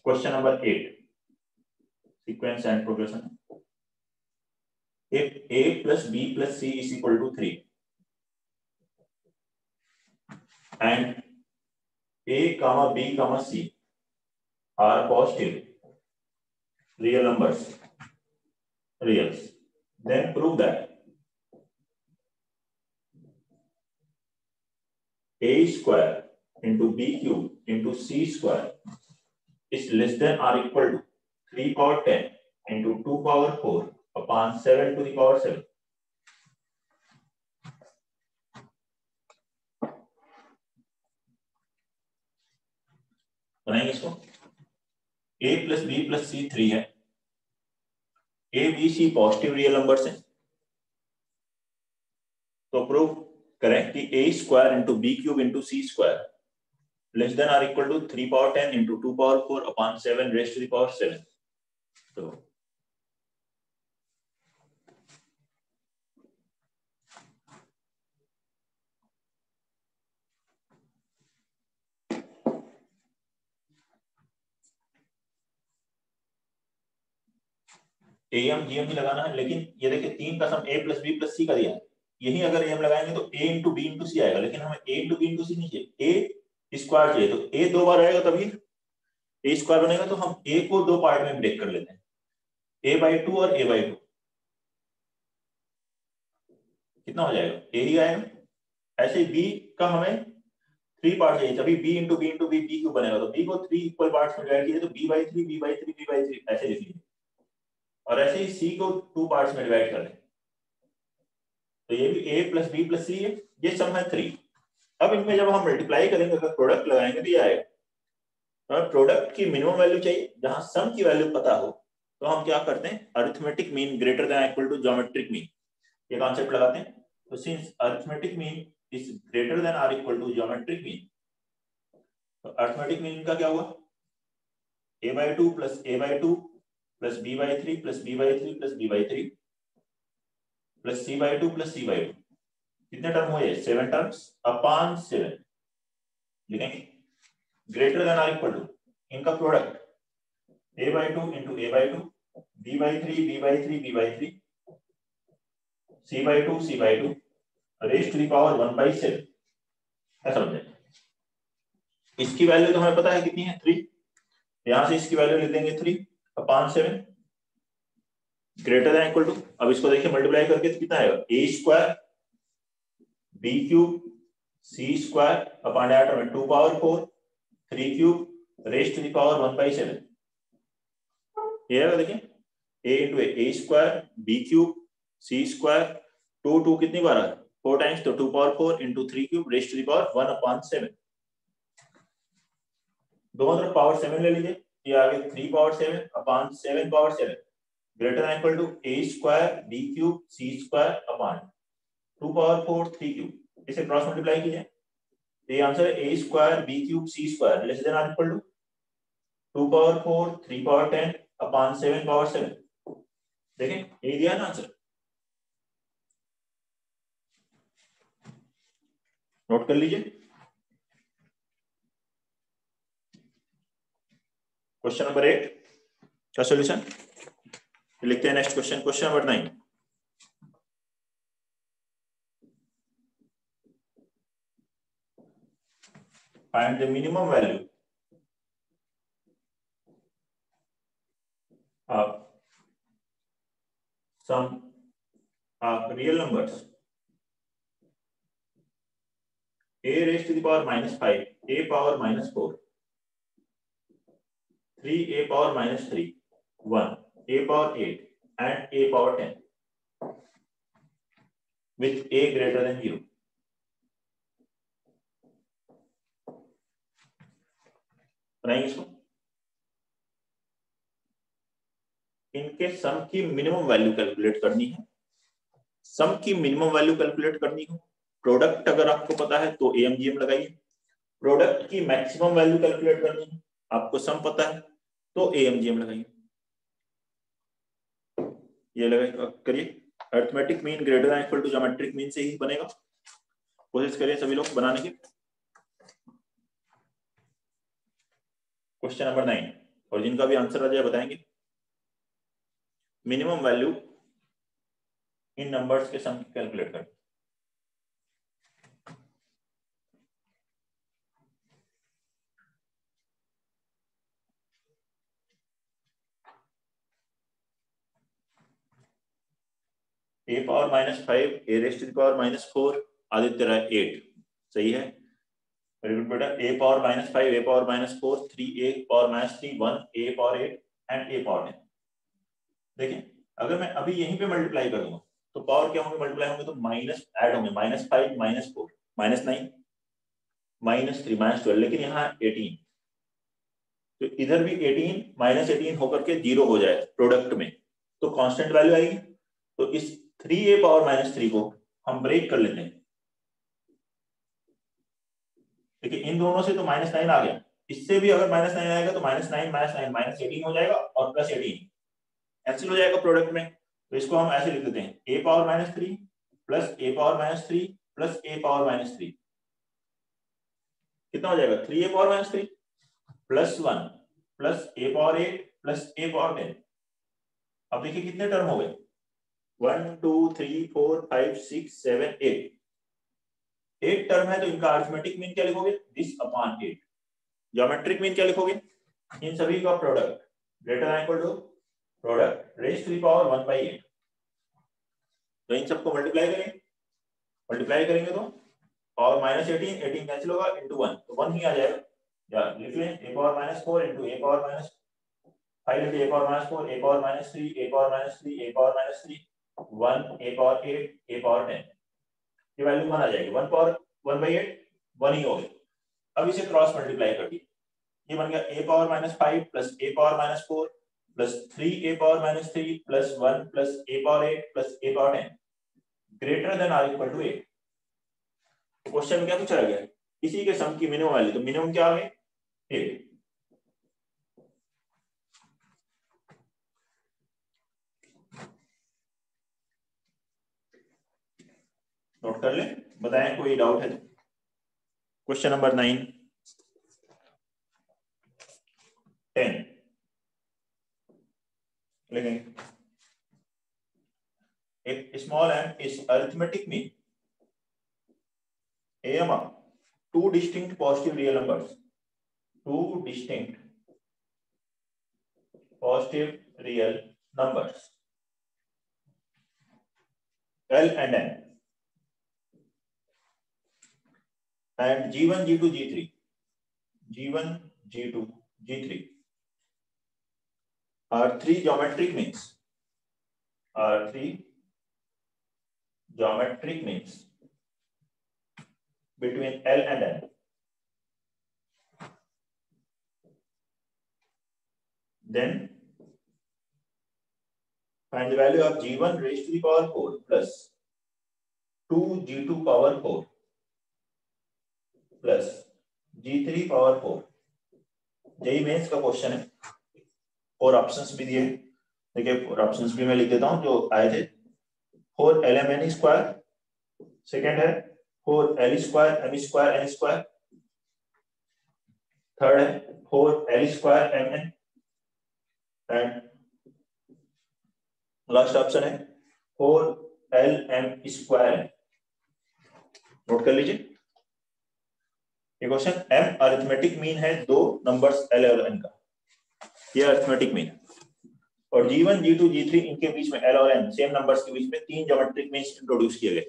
Question number 8. Sequence and progression. If A plus B plus C is equal to 3 and A comma B comma C are positive real numbers, reals, then prove that A square into B cube into C square is less than or equal to 3 power 10 into 2 power 4 upon 7 to the power 7. बनाएंगे इसको. A plus B plus C 3 है. A, B, C positive real numbers हैं. तो prove करें कि A square into B cube into C square less than और equal to 3 power 10 into 2 power 4 upon 7 raise to the power 7. तो M GM भी लगाना है, लेकिन ये देखिए 3 का सम A plus B plus C का दिया है. यही अगर एम लगाएंगे तो A into B into C आएगा, लेकिन हमें A into B into C नहीं चाहिए, A स्क्वायर चाहिए. तो A 2 बार आएगा तभी A स्क्वायर बनेगा. तो हम A को 2 पार्ट में ब्रेक कर लेते हैं, A/2 और A/2. कितना हो जाएगा? A ही आएगा. ऐसे B का हमें 3 पार्ट चाहिए, तभी B into B into B cube बनेगा. तो B को 3 इक्वल पार्ट्स में डिवाइड कीजिए तो B/3 B/3 B/3 ऐसे लिख लीजिए. और ऐसे ही C को 2 पार्ट्स में डिवाइड कर लें. तो ये भी A plus B plus C है. ये सम है 3. अब इनमें जब हम मल्टीप्लाई करेंगे, अगर प्रोडक्ट लगाएंगे तो ये आएगा. तो प्रोडक्ट की मिनिमम वैल्यू चाहिए. जहां सम की वैल्यू पता हो तो हम क्या करते हैं, arithmetic mean greater than equal to geometric mean, ये कॉन्सेप्ट लगाते हैं. तो since arithmetic mean is greater than और इक्वल टू ज्योमेट्रिक मीन, तो अरिथमेटिक मीन का क्या हुआ, A/2 plus A/2 plus B/3 plus B/3 plus B/3 plus C/2 plus C/2. कितने टर्म हुए? 7 टर्म्स अपॉन 7. लिखेंगे ग्रेटर देन और इक्वल टू इनका product A/2 into A/2 B/3 B/3 B/3 C/2 C/2 rays to the power 1/7. ऐसा समझे. इसकी value तो हमें पता है कितनी है, 3. यहां से इसकी वैल्यू लिख देंगे 3 upon 7 greater than equal to. अब इसको देखिए मल्टीप्लाई करके तो कितना आएगा, A square B cube C square upon data में 2 power 4 3 cube raise to the power 1/7. ये है देखिए A into A square B cube C square 2 कितनी बार है, 4 टाइम्स, तो 2 power 4 into 3 cube raise to the power 1/7. दोनों तरफ पावर 7 ले लीजिए. ये आ गया 3 power 7 upon 7 power 7 greater than equal to A square B cube C square upon 2 power 4 3 cube. इसे क्रॉस मल्टीप्लाई कीजिए तो ये आंसर है A square B cube C square less than और equal to 2 power 4 3 power 10 upon 7 power 7. देखें ये दिया है ना आंसर. नोट कर लीजिए. क्वेश्चन नंबर 8 का सॉल्यूशन लिखते हैं. Next question, question number 9. Find the minimum value of sum of real numbers A raised to the power -5, A power -4, 3 A power -3, 1 A power 8 and A power 10 with A greater than 0. बनाएंगे इसको. इनके सम की minimum value calculate करनी है. सम की minimum value calculate करनी हो, product अगर आपको पता है तो AMGM लगाइए. प्रोडक्ट की मैक्सिमम वैल्यू कैलकुलेट करनी है, आपको सम पता है तो AMGM लगाइए. ये लगाइए, करिए. Arithmetic mean greater than equal to geometric mean से ही बनेगा. कोशिश करिए सभी लोग बनाने की. क्वेश्चन नंबर 9, और जिनका भी आंसर आ जाए बताएंगे। मिनिमम वैल्यू इन नंबर्स के सम कैलकुलेट कर। A power -5 a raised to the power -4 Aditya Rai 8 सही है। वेरी गुड बेटा। A power -5 a power -4 3 a power -3 1 a power 8 and a power 10। देखिए अगर मैं अभी यहीं पे मल्टीप्लाई करूंगा तो पावर क्या होंगे, मल्टीप्लाई होंगे तो माइनस ऐड होंगे, -5 -4 -9 -3 -12, लेकिन यहाँ 18 तो इधर भी 18 -18 होकर के 0 हो जाए प्रोडक्ट में तो कांस्टेंट वैल्यू आएगी। तो इस 3a पावर -3 को हम ब्रेक कर लेते हैं। देखिए इन दोनों से तो -9 आ गया, इससे भी अगर -9 आएगा तो -9 -9 -18 हो जाएगा और +18 कैंसिल हो जाएगा प्रोडक्ट में। तो इसको हम ऐसे लिख देते हैं a power -3 plus a power -3 plus a power -3 कितना हो जाएगा 3a power -3 plus 1 plus a power 8 plus a power 10। अब देखिए कितने टर्म हो गए 1 2 3 4 5 6 7 8 8 टर्म है। तो इनका अरिथमेटिक मीन क्या लिखोगे, दिस अपॉन 8। ज्योमेट्रिक मीन क्या लिखोगे, इन सभी का product greater than equal to product raise to the power 1/8। तो इन सबको मल्टीप्लाई करें, मल्टीप्लाई करेंगे तो पावर -18 18 कैंसिल होगा इनटू 1 तो 1 ही आ जाएगा। या लिख लें a power -4 into a power -5 into a power -4 a power -3 a power -3 a power -3 1 a power 8 a power 10। ये वैल्यू 1 आ जाएगी, 1 पावर 1/8 1 ही हो गई। अब इसे क्रॉस मल्टीप्लाई कर दिए, ये बन गया a power -5 plus a power -4 plus 3a power -3 plus 1 plus a power 8 plus a power 10 greater than or equal to 8। Question में क्या पूछा गया है, इसी के सम की मिनिमम वैल्यू, तो मिनिमम क्या है 8। नोट कर ले, बताएं कोई डाउट है तो। क्वेश्चन नंबर 9 10 लिखेंगे। If small m is arithmetic mean a among two distinct positive real numbers, two distinct positive real numbers L and n and G1 G2 G3 G1 G2 G3 are three geometric means between L and n, then find the value of G1 raised to the power 4 plus 2 G2 power 4 plus G3 power 4। JEE mains का question है, 4 options भी दिए। देखिए 4 options भी मैं लिख देता हूं जो आए थे। 4 LMN स्क्वायर, सेकंड है 4 L square M square N square, third है 4 L square MN and last option है 4 LM स्क्वायर। नोट कर लीजिए ये क्वेश्चन। M अरिथमेटिक मीन है दो नंबर्स L और N का, ये अरिथमेटिक मीन। और G1 G2 G3 इनके बीच में L और M सेम नंबर्स के बीच में 3 ज्योमेट्रिक मीन्स इंट्रोड्यूस किए गए,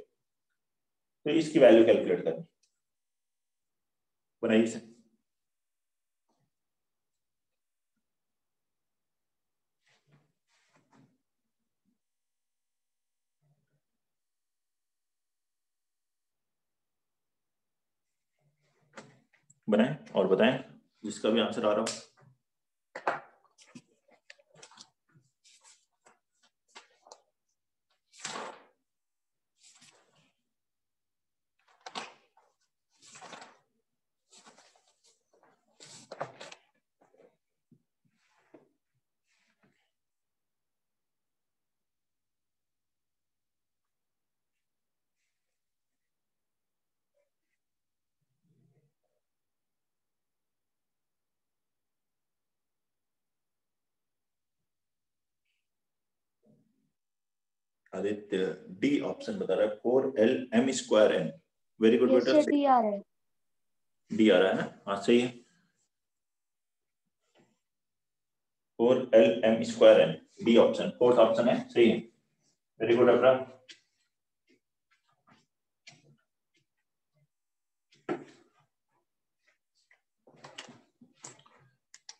तो इसकी वैल्यू कैलकुलेट करनी। बनाइए से बनाएं और बताएं जिसका भी आंसर आ रहा हो। आदित्य डी ऑप्शन बता रहा है 4LM²N। वेरी गुड बेटा, डी आ रहा है, डी आ रहा है ना? हाँ सही है, 4LM²N D option, fourth option है, सही है। वेरी गुड अपना।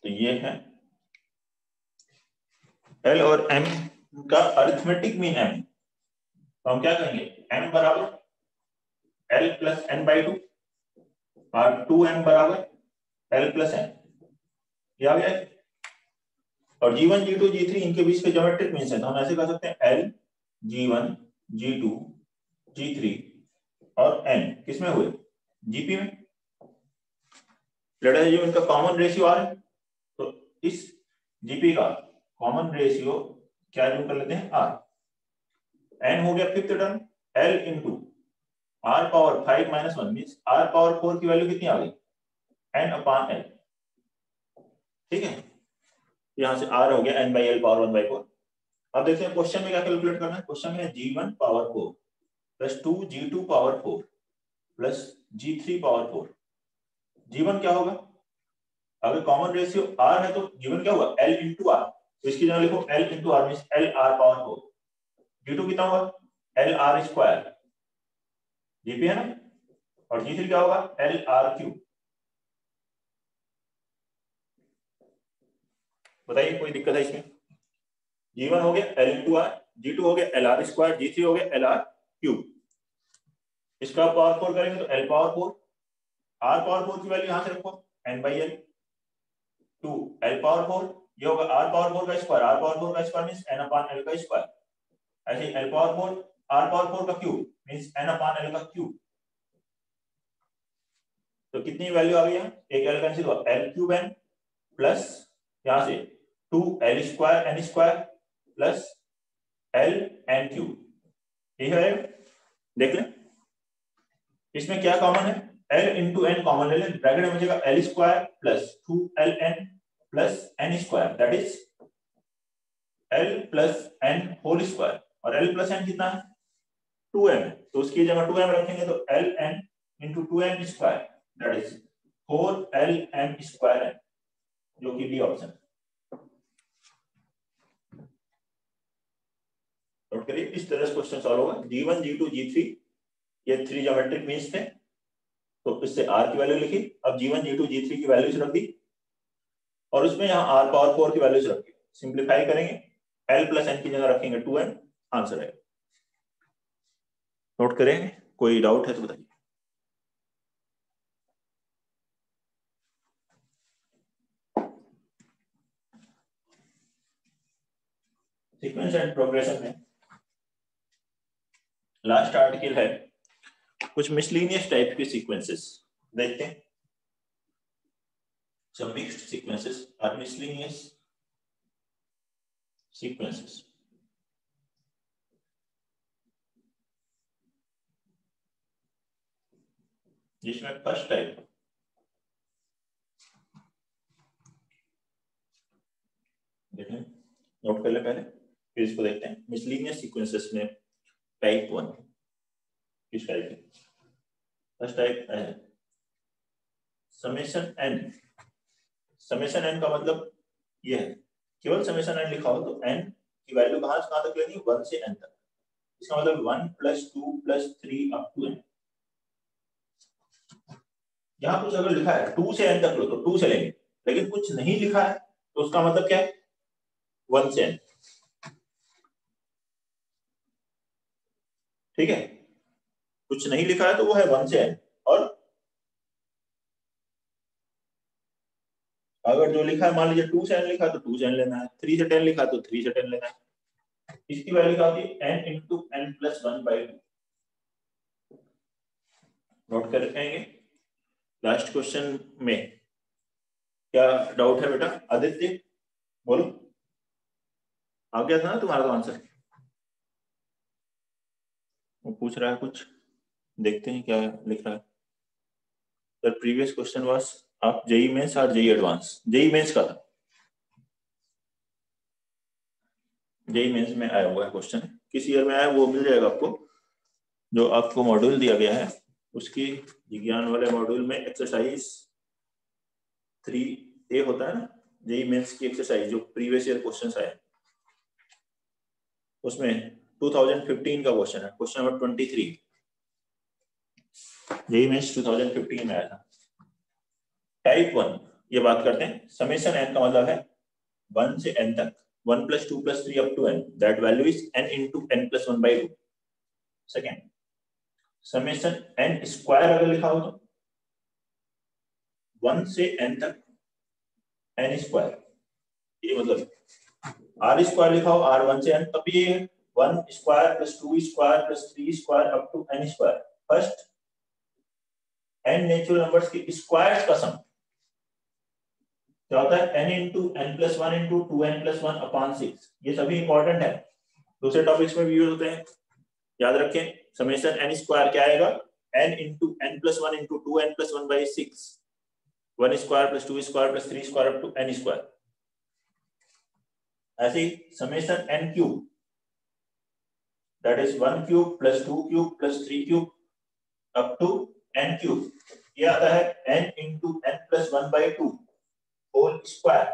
तो ये है L और M का अरिथमेटिक मीन M, तो हम क्या कहेंगे, M बराबर L प्लस N/2 और 2M बराबर L प्लस N, ये आ गया। और G1 G2 G3 इनके बीच के ज्योमेट्रिक मीन्स है, तो हम ऐसे कह सकते हैं L G1 G2 G3 और N किसमें हुए, GP में। लेट अस जो इनका कॉमन रेशियो R है, तो इस GP का कॉमन रेशियो क्या जो कर लेते हैं R। N हो गया fifth term, L into R power 5 - 1 means R power 4 की वैल्यू कितनी आ गई, N/L। ठीक है, यहां से R हो गया N/L पावर 1/4। अब देखते हैं क्वेश्चन में क्या कैलकुलेट करना है। क्वेश्चन में G1 power 4 plus 2 G2 power 4 plus G3 power 4। G1 क्या होगा, अगर कॉमन रेशियो R है तो G1 क्या होगा, L इंटू R, तो इसकी जगह लिखो L into R means LR power 4। G2 कितना होगा, LR², GP है ना, और G3 क्या होगा, LR3। बताइए कोई दिक्कत है इसमें। G1 हो गया L इंटू R, G2 हो गया LR², G3 हो गया LR3। इसका पावर 4 करेंगे तो L पावर 4, R पावर 4 की वैल्यू यहां से रखो N/L, 2 L पावर 4, ये होगा R पावर 4 का स्क्वायर, R पावर 4 का स्क्वायर मींस N/L का स्क्वायर। ऐसे ही L पावर 4 R पावर 4 का क्यूब मींस N/L का क्यूब। तो कितनी वैल्यू आ गई है, एक L कैंसिल हुआ, L³ N प्लस यहां से 2L²N² प्लस LN3। ठीक है, देख लें इसमें क्या कॉमन है, L इंटू N कॉमन ले लें, ब्रैकेट में बचेगा L² plus 2LN plus N² that is L plus N whole square. और L प्लस N कितना है, 2M है, तो उसकी जगह 2M रखेंगे तो LN into 2M² that is 4LM²N, जो कि डी ऑप्शन। नोट करिए, इस तरह से क्वेश्चन सॉल्व होगा। G1 G2 G3 ये 3 ज्योमेट्रिक मीन्स थे, तो इससे R की वैल्यू लिखी। अब G1 G2 G3 की वैल्यूज रख दी और उसमें यहाँ R पावर 4 की वैल्यूज रख दी। सिंप्लीफाई करेंगे, L प्लस N की जगह रखेंगे 2M, आंसर है। नोट करेंगे, कोई डाउट है तो बताइए। सीक्वेंस एंड प्रोग्रेशन में लास्ट आर्टिकल है कुछ मिसलिनियस टाइप के सीक्वेंसेस, देखते हैं। Some mixed sequences are miscellaneous sequences. जिसमें फर्स्ट टाइप देखें, नोट कर ले पहले, फिर इसको देखते हैं। मिसलिनियस सीक्वेंसेस में टाइप 1 किस टाइप है, फर्स्ट टाइप है समेशन n। समेशन n का मतलब ये है, केवल समेशन n लिखा हो तो n की वैल्यू कहां से कहां तक लेनी है, 1 से n तक। इसका मतलब 1 + 2 + 3 अप टू n। यहां कुछ अगर लिखा है 2 से n तक लो तो 2 से लेंगे, लेकिन कुछ नहीं लिखा है तो उसका मतलब क्या है, 1 से n। ठीक है, कुछ नहीं लिखा है तो वो है 1 से n, और अगर जो लिखा है मान लीजिए 2 से n लिखा है तो 2 से n लेना है, 3 से 10 लिखा है तो 3 से 10 लेना है। इसकी वैल्यू क्या होती है, n into n plus 1/2। Note कर लेंगे। लास्ट क्वेश्चन में क्या डाउट है बेटा, आदित्य बोलो, आ गया था ना तुम्हारा तो आंसर। वो पूछ रहा है कुछ, देखते हैं क्या लिख रहा है। सर प्रीवियस क्वेश्चन वाज आप जेई मेंस और जेई एडवांस, जेई मेंस का था। जेईई मेंस में आया हुआ है क्वेश्चन, किस ईयर में आया वो मिल जाएगा आपको। जो आपको मॉड्यूल दिया गया है उसकी विज्ञान वाले मॉड्यूल में एक्सरसाइज 3A होता है ना, जेईई मेंस की एक्सरसाइज जो प्रीवियस ईयर क्वेश्चंस आए उसमें 2015 का क्वेश्चन है, क्वेश्चन नंबर 23। जेईई मेंस 2015 में आया था। टाइप 1 ये बात करते हैं। समेशन n का मतलब है 1 से n तक, 1 + 2 + 3 up to n, that value is n into n + 1 by 2। Second, summation n square अगर लिखा हो तो 1 से n तक n स्क्वायर, ये मतलब r स्क्वायर लिखा हो r 1 से n, तब ये 1 square + 2 square + 3 square up to n square. First n natural numbers के स्क्वायर्स का सम क्या होता है, n into n + 1 into 2n + 1 upon 6। ये सभी इंपॉर्टेंट है, दूसरे टॉपिक्स में भी यूज होते हैं, याद रखें। समेशन n स्क्वायर क्या आएगा, n into n + 1 into 2n + 1 by 6, 1 square + 2 square + 3 square up to n square. ऐसे ही summation n cube, that is 1 cube + 2 cube + 3 cube up to n cube, ये आता है n into n + 1 by 2 whole square.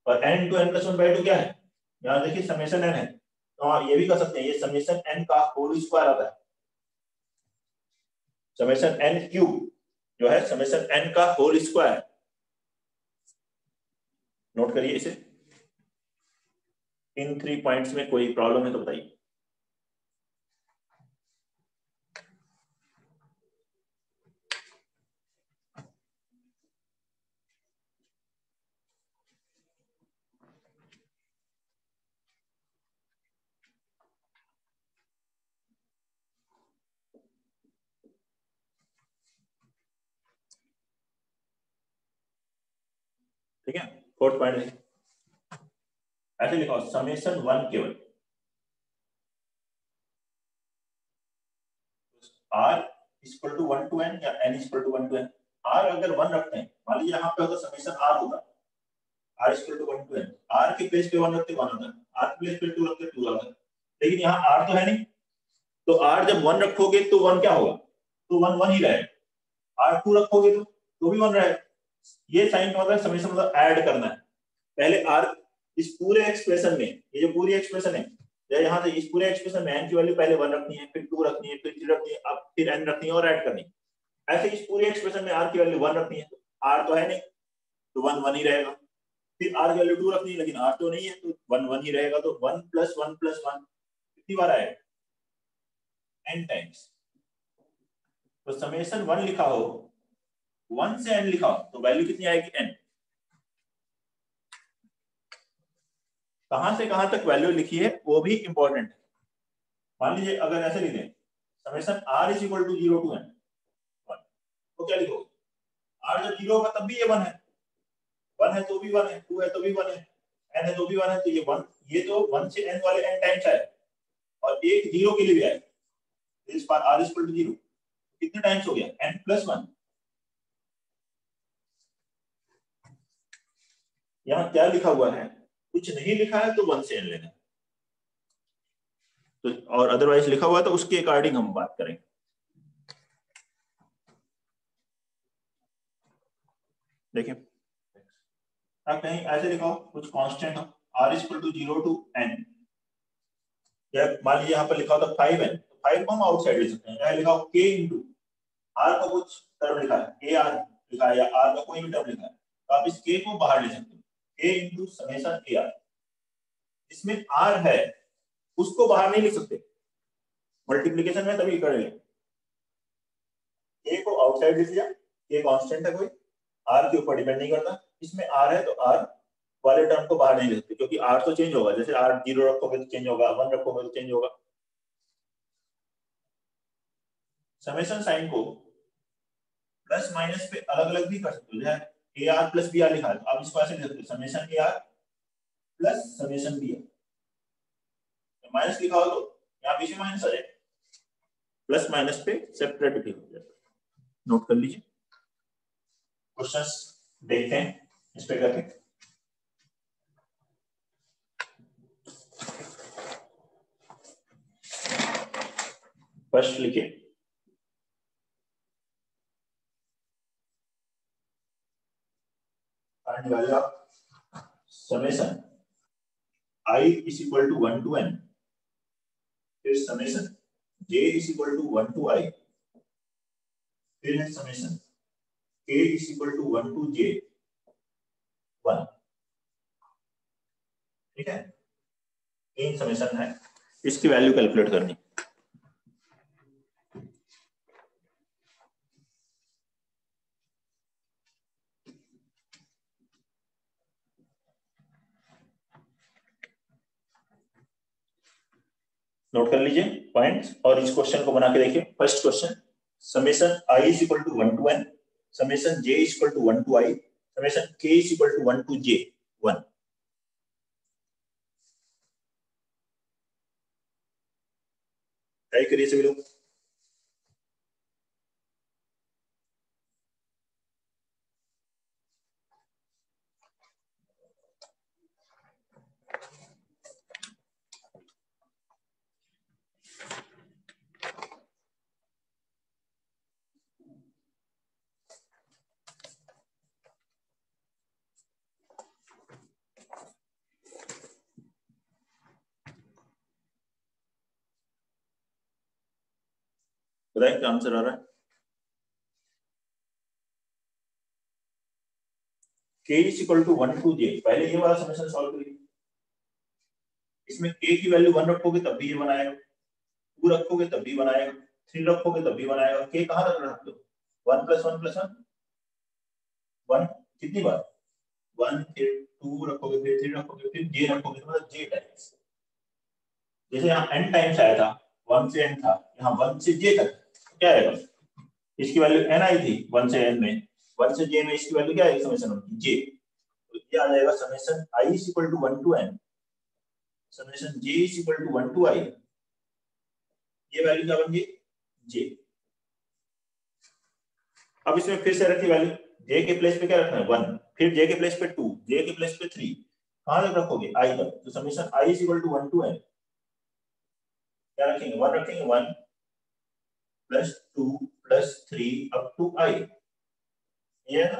और n into n + 1 by 2 क्या है, यहाँ देखिए समेशन n है, तो हाँ ये भी कर सकते हैं, ये समेशन n का होल स्क्वायर आता है। समेशन n क्यूब जो है समेशन n का होल स्क्वायर, नोट करिए इसे। इन 3 पॉइंट्स में कोई प्रॉब्लम है तो बताइए। ठीक है, 4th पॉइंट ऐसे लिखो, समेशन 1 केवल r = 1 to n या n = 1 to n। r अगर 1 रखते हैं, मान लीजिए यहाँ पे होगा समेशन r होगा, r = 1 to n, r के प्लेस पे 1 रखते 1 आता है, r के प्लेस पे 2 रखते 2 आता है, लेकिन यहाँ r तो है नहीं, तो r जब 1 रखोगे तो 1 क्या होगा, तो 1 1 ही रहेगा। r 2 रखोगे तो भी 1 रहेगा। ये साइन का मतलब समेशन मतलब ऐड करना है। पहले r इस पूरे एक्सप्रेशन में, ये जो पूरी एक्सप्रेशन है, यहाँ से इस पूरे एक्सप्रेशन में n की वैल्यू पहले 1 रखनी है, फिर 2 रखनी है, फिर 3 रखनी है, अब फिर n रखनी है और ऐड करनी है। ऐसे इस पूरे एक्सप्रेशन में r की वैल्यू 1 रखनी है, तो r तो है नहीं तो 1 1 ही रहेगा। फिर r की वैल्यू 2 रखनी है, लेकिन r तो नहीं है तो 1 1 ही रहेगा, तो 1 + 1 + 1 कितनी बार आएगा, n टाइम्स। तो समेशन 1 लिखा हो, 1 से n लिखा हो, तो वैल्यू कितनी आएगी, n। कहां से कहां तक वैल्यू लिखी है वो भी इंपॉर्टेंट है। मान लीजिए अगर ऐसे लिखें, समेशन r = 0 to n 1, तो क्या लिखोगे, r जब 0 होगा तब भी ये 1 है, 1 है तो भी 1 है, 2 है तो भी 1 है, n है तो भी 1 है, तो ये 1, ये तो 1 से n वाले n टाइम्स आए, और एक 0 के लिए भी आए, इस बार r = 0 कितने टाइम्स हो गया, n + 1। यहाँ क्या लिखा हुआ है, कुछ नहीं लिखा है तो 1 से n लेना, तो और अदरवाइज लिखा हुआ है तो उसके अकॉर्डिंग हम बात करेंगे। देखिए कहीं ऐसे लिखा कुछ कांस्टेंट हो, r = 0 to n, या मान लीजिए यहाँ पर लिखा होता 5n, तो 5 को हम आउटसाइड ले सकते हैं। यहाँ लिखा हो k * r का कुछ टर्म लिखा है, ar लिखा है, या r का कोई भी टर्म लिखा है, तो आप इस k को बाहर ले सकते हो, k * समेशन ar। इसमें r है उसको बाहर नहीं लिख सकते, मल्टीप्लिकेशन में तभी करेंगे, k को आउटसाइड लिख लिया, k कांस्टेंट है कोई, r के ऊपर डिपेंड नहीं करता, इसमें r है तो r वाले टर्म को बाहर नहीं ले सकते, क्योंकि r तो चेंज होगा, जैसे r 0 रखोगे तो चेंज होगा, 1 रखोगे तो चेंज होगा। समेशन साइन को प्लस माइनस पे अलग अलग भी कर सकते हो, जैसे ar + br लिखा है तो आप इसको ऐसे लिख सकते हो, summation ar + summation br। Minus लिखा हो तो यहाँ पीछे माइनस आ जाएगा, प्लस माइनस पे सेपरेट भी हो जाएगा, नोट कर लीजिए। क्वेश्चंस देखते हैं इस पे करके। फर्स्ट लिखिए, find value of summation I is equal to 1 to n, फिर summation j is equal to 1 to I, फिर है summation k is equal to 1 to j 1। ठीक है, तीन समेशन है, इसकी वैल्यू कैलकुलेट करनी। नोट कर लीजिए पॉइंट्स और इस क्वेश्चन को बना के देखिए। First question, summation I is equal to 1 to n, summation j is equal to 1 to I, summation k is equal to 1 to j 1। Try करिए सभी लोग। बताइए क्या आंसर आ रहा है। k is equal to 1 to j, पहले ये वाला समेशन सॉल्व करिए। इसमें k की वैल्यू 1 रखोगे तब भी ये बनाएगा, 2 रखोगे तब भी बनाएगा, 3 रखोगे तब भी बनाएगा। k कहां तक रख दो, 1 + 1 + 1 1 कितनी बार 1, फिर 2 रखोगे, फिर 3 रखोगे, फिर j रखोगे, तो मतलब j टाइम्स। जैसे यहाँ n टाइम्स आया था, 1 से n था, यहाँ 1 से j तक क्या आएगा, इसकी वैल्यू n आई थी 1 से n में, 1 से j में इसकी वैल्यू क्या आएगी समेशन j, तो ये आ जाएगा summation I is equal to 1 to n, summation j is equal to 1 to I, ये वैल्यू क्या बन गई j। अब इसमें फिर से रखिए वैल्यू, j के प्लेस पे क्या रखना है 1, फिर j के प्लेस पे 2, j के प्लेस पे 3, कहां तक रखोगे I तक, तो summation I is equal to 1 to n क्या रखेंगे 1 रखेंगे, 1 + 2 + 3 up to I, ये है ना।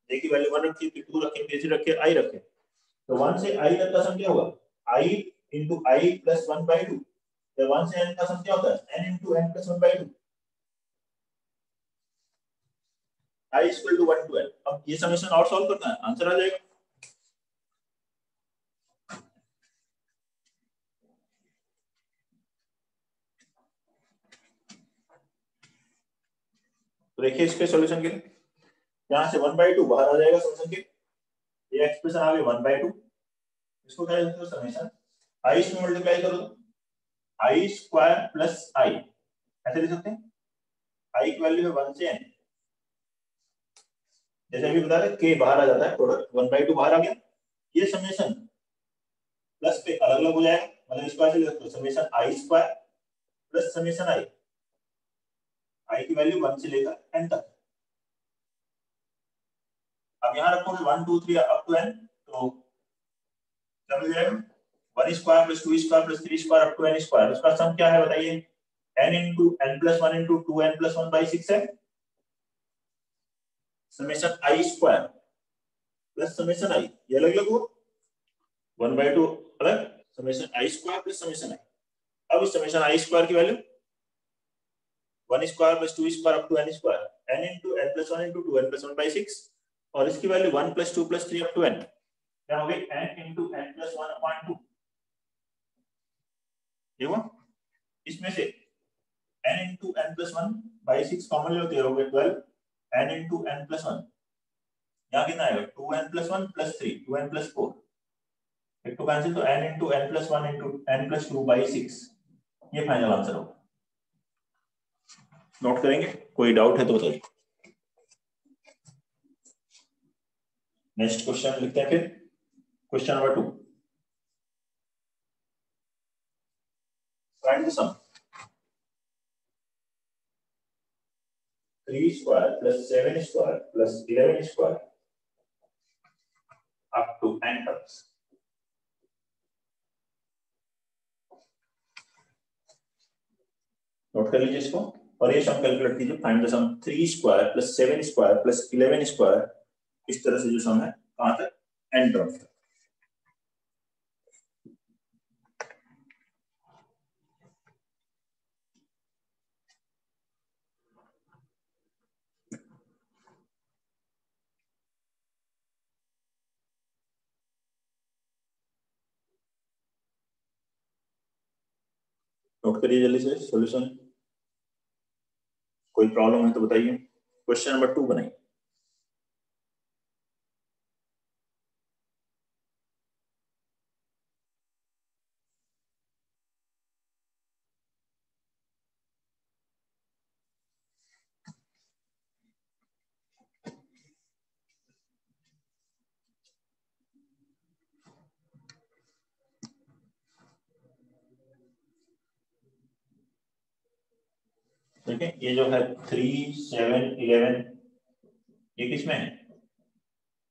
j की वैल्यू 1 रखिए, फिर 2 रखें, फिर 3 रखें, I रखें, तो 1 से I तक का सम क्या होगा I into I + 1/2, तो 1 से n का सम क्या होता है n into n + 1/2, I is equal to 1 to n। अब ये समेशन और सॉल्व करना है, आंसर आ जाएगा। तो देखिए इसके सॉल्यूशन के लिए यहां से 1/2 बाहर आ जाएगा समेशन के, ये एक्सप्रेशन आ गई 1/2, इसको क्या लिखते हो समेशन I इसमें मल्टीप्लाई करो I स्क्वायर प्लस I, ऐसे लिख सकते हैं। I की वैल्यू है 1 से n, जैसे अभी बता रहे k बाहर आ जाता है, प्रोडक्ट 1/2 बाहर आ गया, ये समेशन प्लस पे अलग अलग हो जाएगा, मतलब इसको ऐसे लिख सकते हो summation I square plus summation I की वैल्यू 1 से लेकर n तक। अब यहाँ रखोगे 1 2 3 अप टू n, तो क्या मिल जाएगा 1 square plus 2 square plus 3 square up to n square, उसका सम क्या है बताइए, n into n plus 1 into 2n plus 1/6 है, summation I square plus summation I, ये अलग अलग हो 1/2 अलग, summation I square plus summation I। अब इस समेशन I स्क्वायर की value 1 square plus 2 square up to n square, n into n plus 1 into 2n plus 1/6, और इसकी value 1 plus 2 plus 3 up to n, क्या हो गई n into n plus 1/2, ये हुआ। इसमें से n into n plus 1/6 common ले लो, हो गया 12, n into n plus 1, यहाँ कितना आएगा 2n plus 1 plus 3, 2n plus 4, एक तो कैंसिल, तो n into n plus 1 into n plus 2/6, ये फाइनल आंसर होगा। नोट करेंगे, कोई डाउट है तो बताइए। नेक्स्ट क्वेश्चन लिखते हैं, फिर question number 2, find the sum 3 square plus 7 square plus 11 square up to n terms। Note कर लीजिए इसको और ये सम कैलकुलेट कीजिए। Find the sum 3 square plus 7 square plus 11 square, इस तरह से जो सम है कहां तक, एन टर्म तक। नोट करिए जल्दी से सॉल्यूशन। कोई प्रॉब्लम है तो बताइए। क्वेश्चन नंबर 2 बनाइए। ठीक है, ये जो है 3 7 11 ये किसमें है,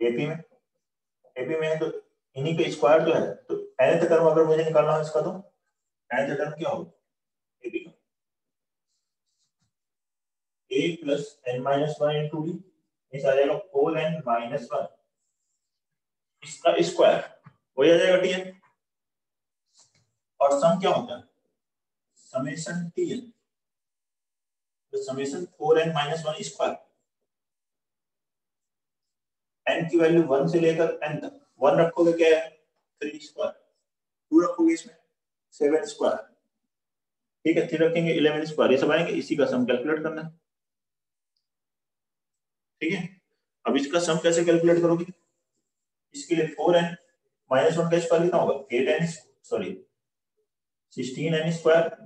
एपी में। एपी में है तो इन्हीं का स्क्वायर जो है, तो nth टर्म अगर मुझे निकालना है इसका तो nth टर्म क्या होगा एपी का, a plus n minus one into D, इस आ जाएगा 4n माइनस वन, इसका स्क्वायर वही आ जाएगा टीएन। और सम क्या होता है, समेशन टीएन, तो summation 4n minus one square, n की वैल्यू 1 से लेकर n तक, 1 रखोगे क्या है 3 स्क्वायर, 2 रखोगे इसमें 7 स्क्वायर, ठीक है, 3 रखेंगे 11 स्क्वायर, ये सब आएंगे, इसी का सम कैलकुलेट करना है। ठीक है, अब इसका सम कैसे कैलकुलेट करोगे, इसके लिए 4n माइनस वन का स्क्वायर कितना होगा 8n, sorry 16n square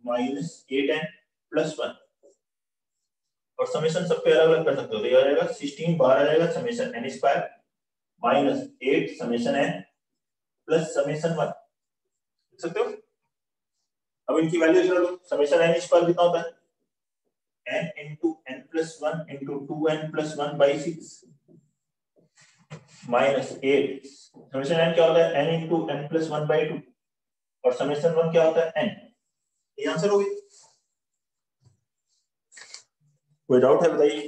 minus 8n plus 1, और समेशन सब पे अलग अलग कर सकते हो, तो ये आ जाएगा 16 बाहर आ जाएगा summation n square minus 8 summation n plus summation 1, देख सकते हो। अब इनकी वैल्यू जोड़ लो, समेशन n स्क्वायर कितना होता है n into n plus 1 into 2n plus 1 by 6 minus 8, summation n क्या होता है n into n plus 1 by 2, और समेशन 1 क्या होता है n। ये आंसर होगी। कोई डाउट है बताइए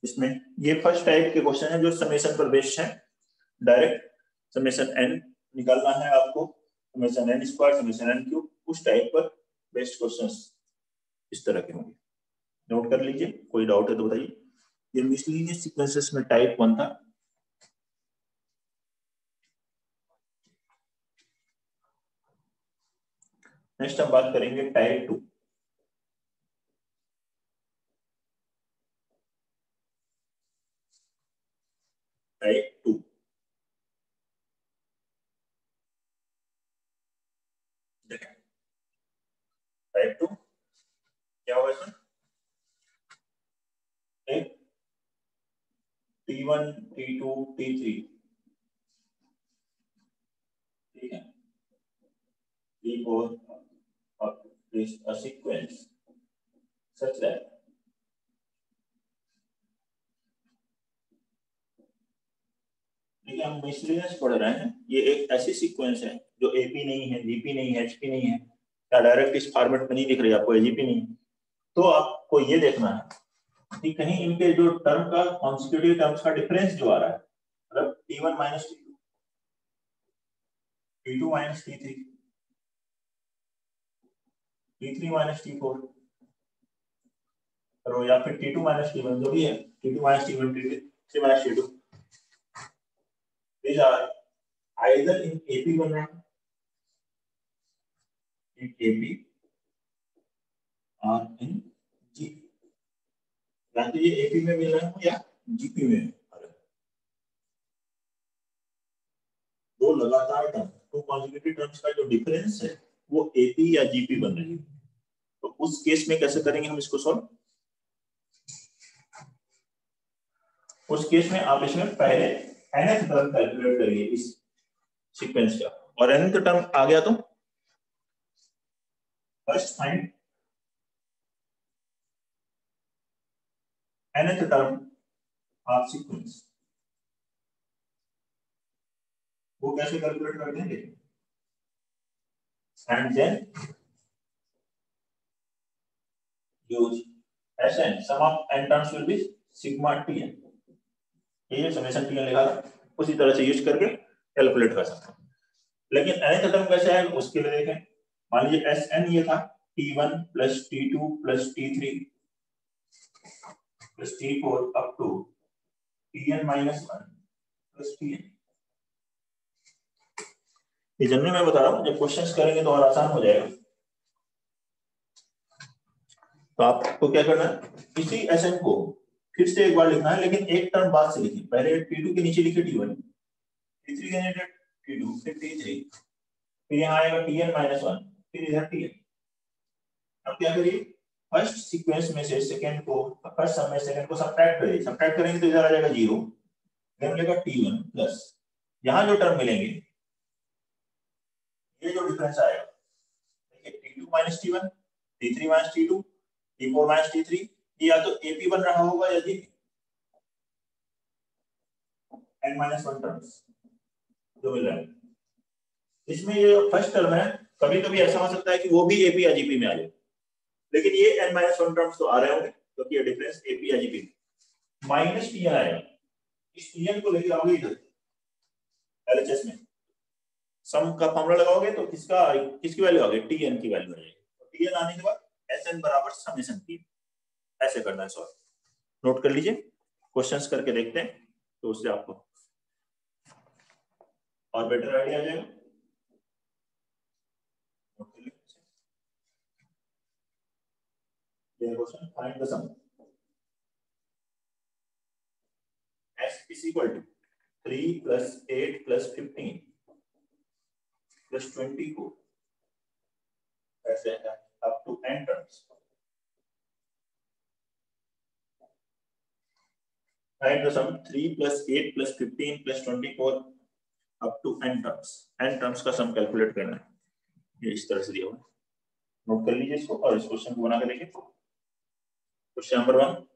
इसमें। ये फर्स्ट टाइप के क्वेश्चन है जो समेशन पर बेस्ड है, डायरेक्ट समेशन n निकालना है आपको, summation n square summation n cube, उस टाइप पर बेस्ड क्वेश्चंस इस तरह के होंगे, नोट कर लीजिए। कोई डाउट है तो बताइए। ये मिसलिनियस सीक्वेंसेस में टाइप 1 था। नेक्स्ट हम बात करेंगे टाइप 2। टाइप 2 टाइप 2 क्या होगा इसमें, एक T1 T2 T3, ठीक है, T4 is a sequence such that देखिए हम मिसलिनियस पढ़ रहे हैं, ये एक ऐसी सीक्वेंस है जो एपी नहीं है, जीपी नहीं है, एचपी नहीं है, या डायरेक्ट इस फॉर्मेट में नहीं दिख रही है आपको, एजीपी नहीं, तो आपको ये देखना है कि कहीं इनके जो टर्म का कॉन्स्टिट्यूटिव टर्म्स का डिफरेंस जो आ रहा है, मतलब T1 minus T2, T2 minus T3, T3 minus T4, और या फिर T2 माइनस T1, जो भी है, T2 minus T1, T3 minus T2, these are either in AP बन रहा है, in AP और in GP, या तो ये AP में मिल रहा है या GP में, दो लगातार टर्म, तो कॉन्जिक्यूटिव टर्म्स का जो डिफरेंस है वो AP या GP बन रही है। तो उस केस में कैसे करेंगे हम इसको सॉल्व, उस केस में आप इसमें पहले nth टर्म कैलकुलेट करिए इस सीक्वेंस का, और nth टर्म आ गया तो first find nth term of sequence, वो कैसे कैलकुलेट करते हैं, and then use Sn sum of n terms will be sigma Tn। ये जो समेशन Tn लिखा था उसी तरह से यूज करके कैलकुलेट कर सकते हैं। लेकिन nth टर्म कैसे है उसके लिए देखें। मान लीजिए Sn ये था T1 plus T2 plus T3 plus T4 up to Tn minus 1 plus Tn। ये जनरल मैं बता रहा हूँ, जब क्वेश्चंस करेंगे तो और आसान हो जाएगा। तो आपको क्या करना है, इसी Sn को फिर से एक बार लिखना है, लेकिन एक टर्म बाद से लिखिए। पहले T2 के नीचे लिखिए T1, T3 के नीचे T2, फिर T3, फिर यहाँ आएगा Tn minus 1, फिर इधर Tn। अब क्या करिए, फर्स्ट सीक्वेंस में से सेकंड को, फर्स्ट सम में सेकंड को सब्ट्रैक्ट करिए। सब्ट्रैक्ट करेंगे तो इधर आ जाएगा 0, देन मिलेगा T1 प्लस यहाँ जो टर्म मिलेंगे, ये जो डिफरेंस आएगा, देखिए T2 minus T1, T3 minus T2, T4 minus T3, ये या तो AP बन रहा होगा या GP, n minus 1 टर्म्स जो मिल रहा है। इसमें ये फर्स्ट टर्म है, कभी कभी ऐसा हो सकता है कि वो भी AP या GP में आ जाए, लेकिन ये n minus 1 टर्म्स तो आ रहे होंगे क्योंकि ये डिफरेंस AP या GP में। माइनस Tn आएगा, इस Tn को लेके आओगे इधर LHS में, सम का फॉर्मूला लगाओगे तो किसकी वैल्यू आ गई, Tn की वैल्यू आ जाएगी। तो Tn आने के बाद Sn बराबर समेशन T, ऐसे करना है सॉल्व। नोट कर लीजिए, क्वेश्चंस करके देखते हैं तो उससे आपको और बेटर आइडिया आ जाएगा। Question find the sum s is equal to 3 plus 8 plus 15 plus 24 ऐसे है up to n terms। Find the sum 3 plus 8 plus 15 plus 24 up to n terms। n terms का सम कैलकुलेट करना है, ये इस तरह से दिया हुआ है। नोट कर लीजिए इसको और इस क्वेश्चन को बना के देखिए। क्वेश्चन नंबर 1,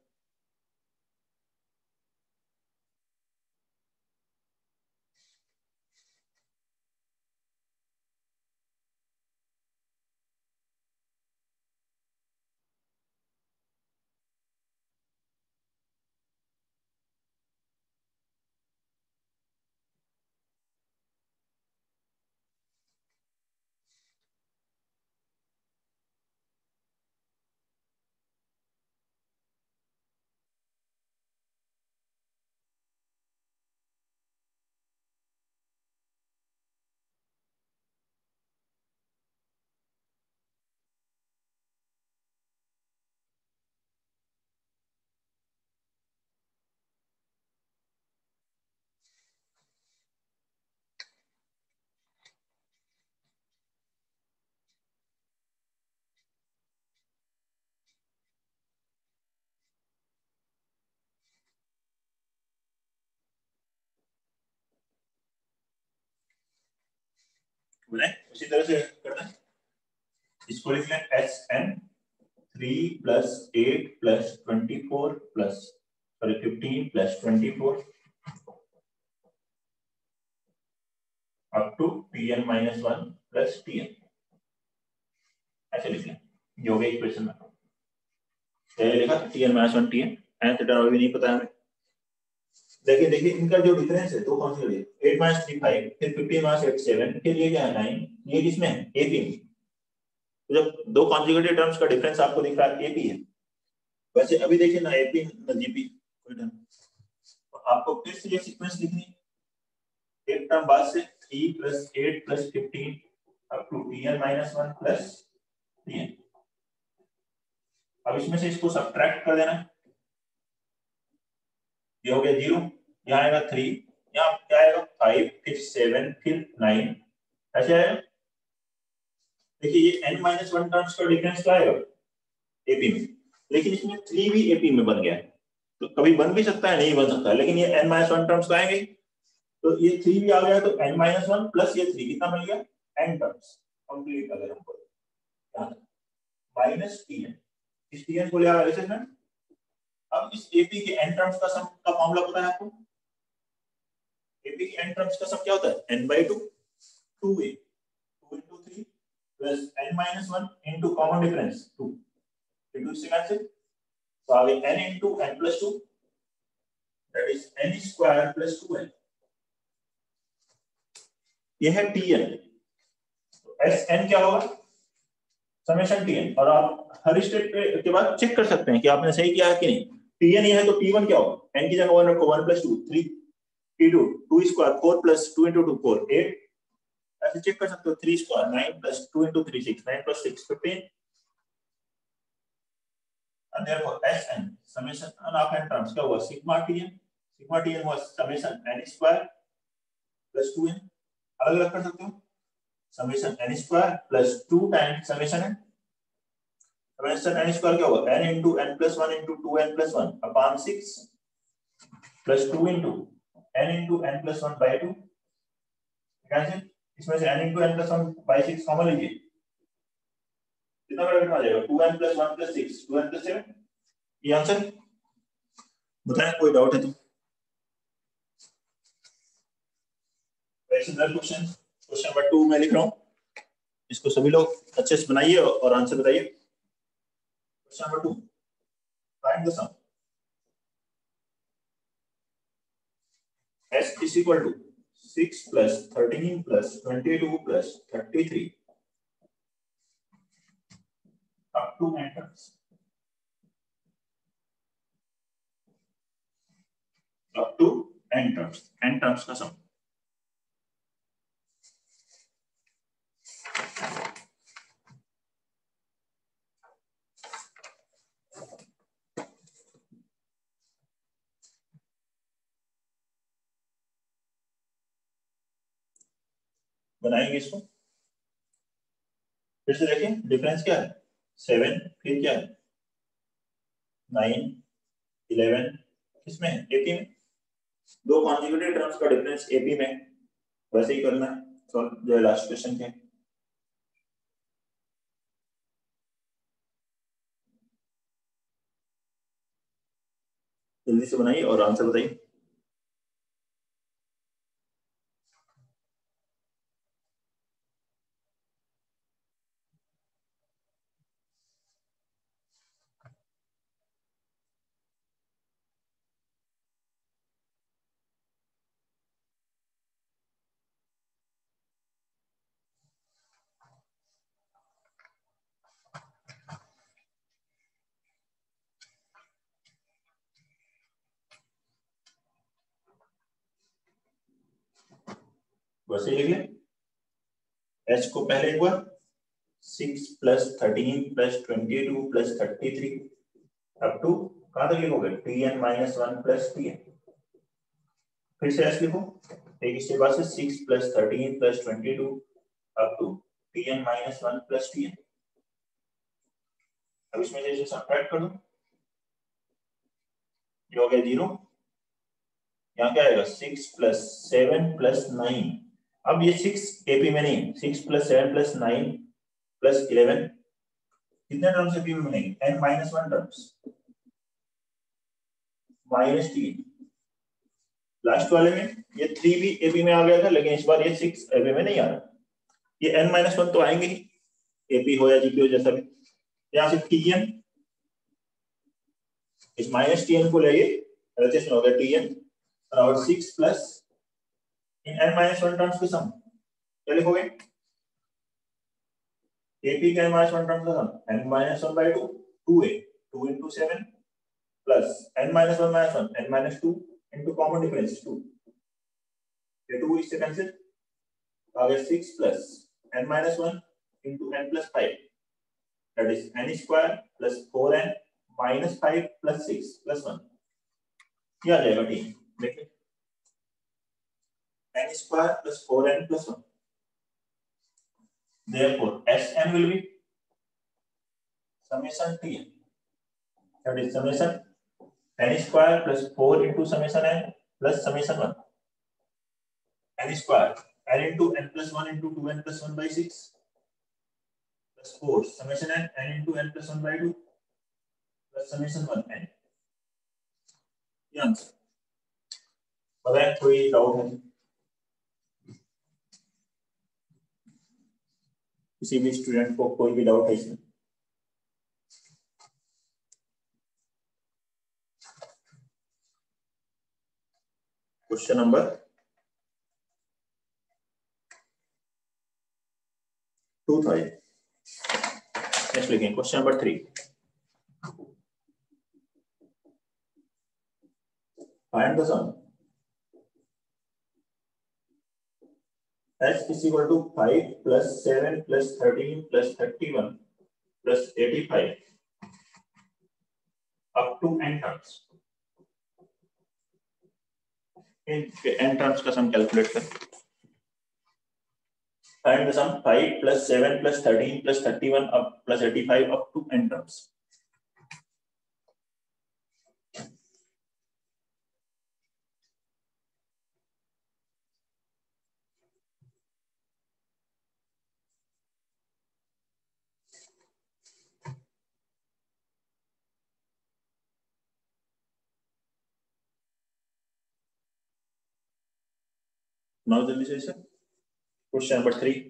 उसी तरह से करना है। इसको लिख लें Sn 3 plus 8 plus 24 plus 15 plus 24 up to Tn minus 1 plus Tn, ऐसे लिख लें। जो भी इक्वेशन में पहले लिखा Tn minus 1 Tn, nth term अभी नहीं पता हमें। देखिए देखिए इनका जो डिफरेंस है दो कौन से, 8 minus 3 5, फिर 15 minus 8 7, फिर ये क्या है 9, ये किसमें है AP में। तो जब दो कॉन्जुगेटिव टर्म्स का डिफरेंस आपको दिख रहा है AP है, वैसे अभी देखिए ना AP ना GP कोई टर्म, तो आपको फिर से ये सीक्वेंस लिखनी है, एक टर्म बाद से 3 plus 8 plus 15 up to Tn minus 1 plus Tn। अब इसमें से इसको सब्ट्रैक्ट कर देना है, ये हो गया 0, यहाँ आएगा 3, यहाँ क्या आएगा 5, फिर 7, फिर 9, ऐसे आएगा। देखिए ये n minus 1 टर्म्स का डिफरेंस क्या आएगा AP में, लेकिन इसमें 3 भी AP में बन गया है, तो कभी बन भी सकता है नहीं बन सकता है, लेकिन ये n minus 1 टर्म्स आएंगे, तो ये 3 भी आ गया, तो n minus 1 प्लस ये 3 कितना मिल गया n टर्म्स कंप्लीट। अगर हमको माइनस Tn, इस Tn को ले आया वैसे में। अब इस AP के n टर्म्स का सम का फॉर्मूला पता है आपको, AP के n टर्म्स का सम क्या होता है n/2 2a 2 into 3 plus n minus 1 into common difference 2, into इससे कैंसिल, तो आगे n into n plus 2 that is n square plus 2n, ये है tn। तो sn क्या होगा, समेशन tn। और आप हर स्टेप के बाद चेक कर सकते हैं कि आपने सही किया है कि नहीं। tn ये है तो t1 क्या होगा, n की जगह 1 रखो, 1 plus 2 3, t2 2 square 4 plus 2 into 2 4 8, ऐसे चेक कर सकते हो। 3 square 9 plus 2 into 3 6, 9 plus 6 15, and therefore Sn summation of n terms क्या हुआ, sigma tn was summation n square plus 2n, अलग अलग कर सकते हो, summation n square plus 2 times summation n, summation n square क्या होगा, n into n plus 1 into 2n plus 1 upon 6 plus 2 into n plus 1 by 2, cancel, इसमें से n into n plus 1 by 6 common लीजिए, कितना बड़ा आ जाएगा, 2n plus 1 plus 6 2n plus 7, ये answer. बताएं कोई डाउट है तो। क्वेश्चन नंबर 2 मैं लिख रहा हूँ, इसको सभी लोग अच्छे से बनाइए और आंसर बताइए। Question number 2, find the sum s is equal to 6 plus 13 plus 22 plus 33 up to n terms, up to n terms का सम। बनाएंगे इसको, फिर से देखिए डिफरेंस क्या है, 7 फिर क्या है 9 11, किसमें है एपी में, दो कॉन्जिक्यूटिव टर्म्स का डिफरेंस एपी में, वैसे ही करना है। तो जो लास्ट क्वेश्चन के जल्दी से बनाइए और आंसर बताइए। वैसे लिख ले, h को पहले एक बार 6 plus 13 plus 22 plus 33 up to कहां तक लिखोगे, tn minus 1 plus tn, फिर से h लिखो एक इसके बाद से 6 plus 13 plus 22 up to tn minus 1 plus tn। अब इसमें से सब्ट्रैक्ट कर दो, ये हो गया 0, यहाँ क्या आएगा 6 plus 7 plus 9, अब ये 6 एपी में नहीं, 6 plus 7 plus 9 plus 11 कितने टर्म्स एपी में बनेंगे, n minus 1 terms minus T. Last वाले में ये 3 भी एपी में आ गया था, लेकिन इस बार ये 6 एपी में नहीं आ रहा, ये n minus 1 तो आएंगे ही, एपी हो या जीपी हो जैसा भी। यहाँ से tn, इस माइनस tn को ले एलएचएस में हो गया tn और 6 प्लस इन n minus 1 टर्म्स के सम, क्या लिखोगे, एपी का n minus 1 टर्म्स का सम n minus 1 by 2 2a 2 into 7 plus n minus 1 minus 1 n minus 2 into common difference 2, ये 2 इससे कैंसिल, आगे 6 plus n minus 1 into n plus 5 that is n square plus 4n minus 5 plus 6 plus 1, क्या आ जाएगा ठीक, देखिए n square plus 4n plus 1, therefore Sn will be summation tn, that is summation n square plus 4 into summation n plus summation 1, n square n into n plus 1 into 2n plus 1 by 6 plus 4 summation n into n plus 1 by 2 plus summation 1 n, ये answer. बताएं कोई doubt है, किसी भी student को कोई भी doubt है इसमें। क्वेश्चन नंबर 2 था ये। नेक्स्ट लिखेंगे question number 3। Find the sum x is equal to 5 plus 7 plus 13 plus 31 plus 85 up to n terms। इन n terms का सम कैलकुलेट करें। Find the sum 5 plus 7 plus 13 plus 31 up plus 85 up to n terms। Now the visualization question number 3।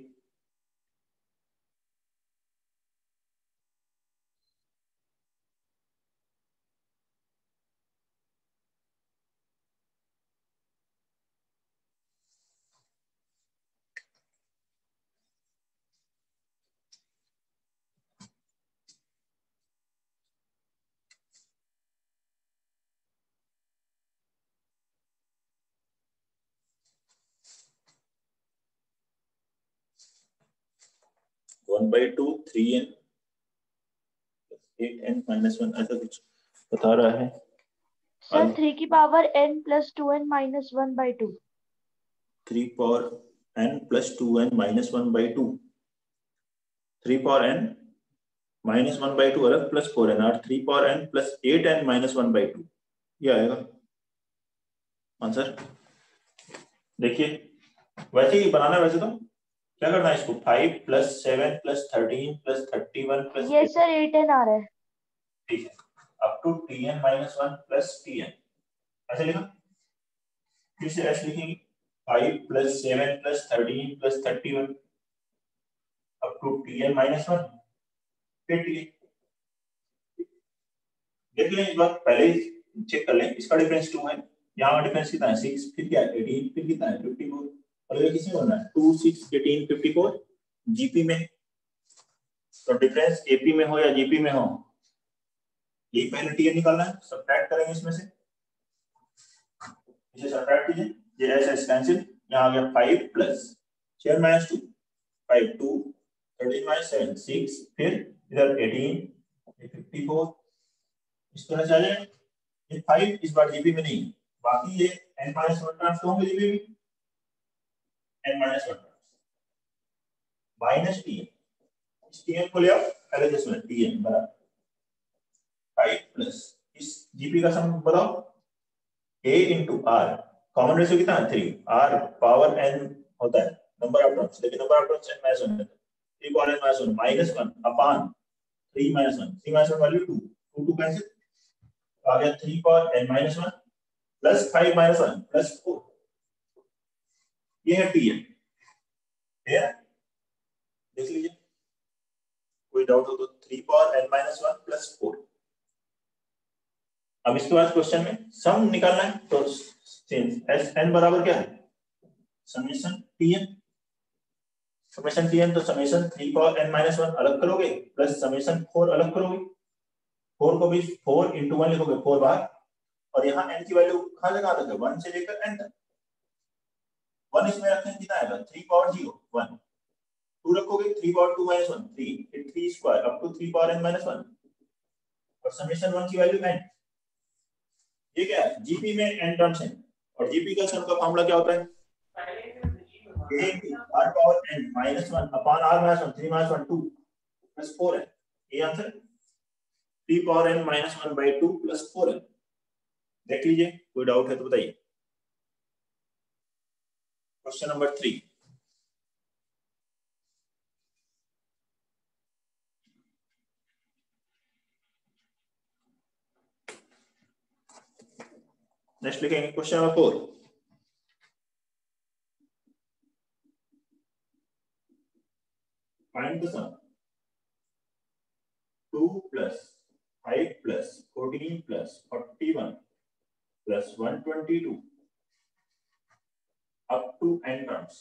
One by two 3n 8n minus 1 ऐसा कुछ बता रहा है sir. 3 की power n plus 2n minus 1 by 2। 3 power n plus 2n minus 1 by 2। 3 power n minus 1 by 2 अलग plus 4n और 3 power n plus 8n minus 1 by 2 ये आएगा आंसर। देखिए वैसे ही बनाना है। वैसे तो क्या करना है इसको 5 प्लस 7 प्लस 13 प्लस 31 प्लस ये सर 8n आ रहा है। ठीक है up to tn minus 1 plus tn ऐसे लिखा। फिर से ऐसे लिखेंगे 5 plus 7 plus 13 plus 31 up to tn minus 1 फिर tn। देख लें एक बार पहले चेक कर लें। इसका डिफरेंस 2 है, यहाँ का डिफरेंस कितना है 6, फिर क्या है 18, फिर कितना है 54 और ये किसमें होना है 2 6 18 54 जीपी में। तो डिफरेंस एपी में हो या जीपी में हो ये पहले टीएन निकालना है। सब्ट्रैक्ट करेंगे इसमें से, इसे सब्ट्रैक्ट कीजिए। ये ऐसे कैंसिल, यहाँ आ गया 5 प्लस 7 माइनस 2 5 2 13 माइनस 7 6 फिर इधर 18 54 इस तरह से आ जाएगा। ये 5 इस बार जीबी में नहीं, बाकी ये n माइनस 1 ट्रांसफर होंगे जीबी में n माइनस 1 माइनस टीएन। इस टीएन को ले आओ पहले जिसमें टीएन बराबर 5 प्लस इस जीपी का सम बताओ a into r. Common ratio कितना है 3, r पावर n होता है नंबर ऑफ टर्म्स, लेकिन number of terms n minus 1 है 3 power n minus 1 minus 1 upon 3 minus 1 3 minus 1 value 2 2 2 cancel आ गया 3 power n minus 1 plus 5 minus 1 plus 4 ये है टीएन। देख लीजिए कोई डाउट हो तो 3 पावर n माइनस 1 प्लस 4। अब इसके बाद क्वेश्चन में सम निकालना है तो एस एन बराबर क्या है समेशन टीएन। समेशन टीएन तो समेशन 3 पावर n माइनस 1 अलग करोगे प्लस समेशन 4 अलग करोगे। 4 को भी 4 इंटू 1 लिखोगे 4 बार और यहाँ n की वैल्यू कहाँ लगा दोगे 1 से लेकर n तक। 1 इसमें रखें कितना आएगा 3 पावर 0 1 2 रखोगे 3 पावर 2 माइनस 1 3 फिर 3 square up to 3 power n minus 1 और समेशन 1 की वैल्यू n। ये क्या है जीपी में n टर्म्स है और जीपी का सम का फार्मूला क्या होता है a r power n minus 1 upon r minus 1 3 minus 1 2 plus 4 है। ये answer 3 power n minus 1 by 2 plus 4 है। देख लीजिए कोई डाउट है तो बताइए। क्वेश्चन नंबर 3 नेक्स्ट लिखेंगे question number 4। Find the sum 2 plus 5 plus 14 plus 41 plus 122 up to n terms,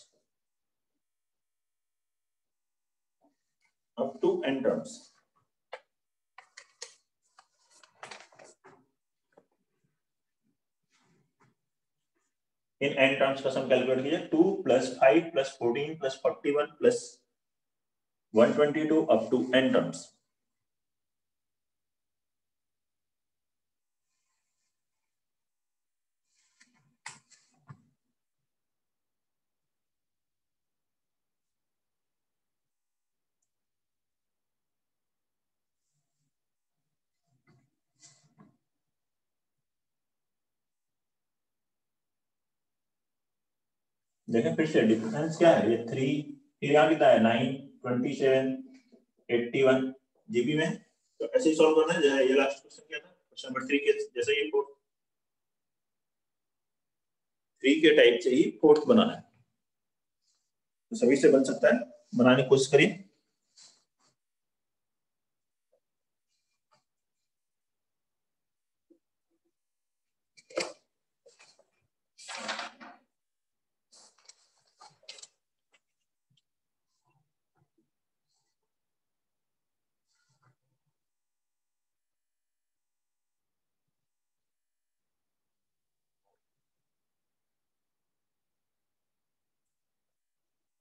up to n terms. इन n टर्म्स का सम कैलकुलेट कीजिए 2 + 5 + 14 + 41 + 122 अप टू n टर्म्स. देखें फिर से डिफरेंस क्या है, ये 3, फिर यहाँ कितना है 9, 27, 81 जीबी में. तो ऐसे ही सॉल्व करना है. जैसे ये लास्ट क्वेश्चन क्या था, क्वेश्चन नंबर 3 के जैसे ये 3 के टाइप से ही फोर्थ बनाना है. तो सभी से बन सकता है, बनाने की कोशिश करिए.